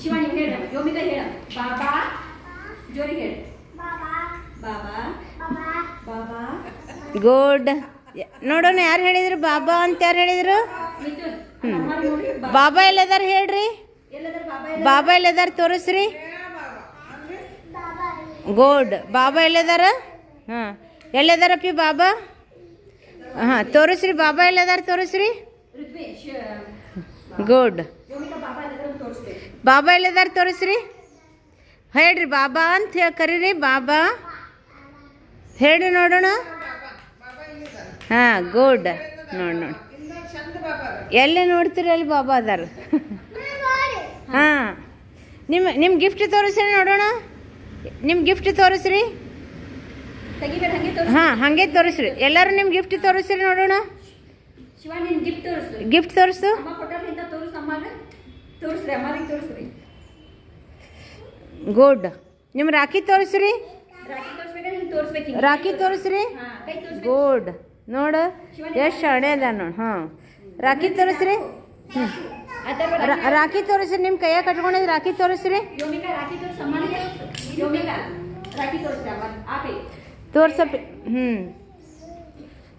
ಶಿವಾನಿ ಹೇಳ ಯೋಮಿಕಾ ಹೇಳ ಬಾಬಾ ಜೋರಿ ಹೇಳ ಬಾಬಾ ಬಾಬಾ ಗುಡ್ ನೋಡೋಣ ಯಾರು ಹೇಳಿದ್ರು ಬಾಬಾ ಅಂತ ಯಾರು ಹೇಳಿದ್ರು ಬಾಬಾ ಎಲ್ಲದಾರ ಹೇಳ್ರಿ ಬಾಬಾ ಎಲ್ಲದಾರ ತೋರಿಸ್ರಿ ಗುಡ್ ಬಾಬಾ ಎಲ್ಲದಾರ ಹಾಂ ಎಲ್ಲದಾರಪ್ಪಿ ಬಾಬಾ ಹಾಂ ತೋರಿಸ್ರಿ ಬಾಬಾ ಎಲ್ಲದಾರ ತೋರಿಸ್ರಿ ಗುಡ್ ಬಾಬಾ ಎಲ್ಲದಾರ ತೋರಿಸ್ರಿ ಹೇಳ್ರಿ ಬಾಬಾ ಅಂತ ಕರೀರಿ ಬಾಬಾ ಹೇಳ್ರಿ ನೋಡೋಣ ಹಾಂ ಗುಡ್ ನೋಡಿ ಎಲ್ಲೇ ನೋಡ್ತೀರಿ ಅಲ್ಲಿ ಬಾಬಾ ಅದಾರ ಹಾಂ ನಿಮ್ಮ ಗಿಫ್ಟ್ ತೋರಿಸ್ರಿ ನೋಡೋಣ ನಿಮ್ಮ ಗಿಫ್ಟ್ ತೋರಿಸ್ರಿ ಹಾಂ ಹಾಗೆ ತೋರಿಸ್ರಿ ಎಲ್ಲರೂ ನಿಮ್ಮ ಗಿಫ್ಟ್ ತೋರಿಸ್ರಿ ನೋಡೋಣ ಗಿಫ್ಟ್ ತೋರಿಸು ಗುಡ್ ನಿಮ್ಮ ರಾಖಿ ತೋರಿಸ್ರಿ ರಾಖಿ ತೋರಿಸ್ರಿ ಗುಡ್ ನೋಡು ಎಷ್ಟು ಹಣೆ ಅದ ನೋಡಿ ಹಾಂ ರಾಖಿ ತೋರಿಸ್ರಿ ರಾಖಿ ತೋರಿಸ್ರಿ ನಿಮ್ಮ ಕೈಯಾಗ ಕಟ್ಕೊಂಡಿದ್ದು ರಾಖಿ ತೋರಿಸ್ರಿ ತೋರ್ಸಪ್ಪ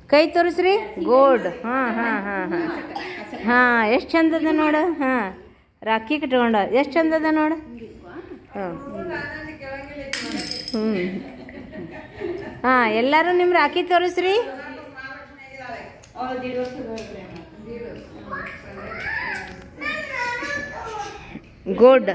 ಕೈ ತೋರಿಸ್ರಿ ಗೋಡ್ ಹಾಂ ಹಾಂ ಹಾಂ ಹಾಂ ಹಾಂ ಎಷ್ಟು ಚಂದ ಅದ ನೋಡು ಹಾಂ ರಾಖಿ ಕಟ್ಕೊಂಡ ಎಷ್ಟು ಚಂದ ಅದ ನೋಡು ಹಾಂ ಹಾಂ ಎಲ್ಲರೂ ನಿಮ್ಮ ರಾಖಿ ತೋರಿಸ್ರಿ ಗುಡ್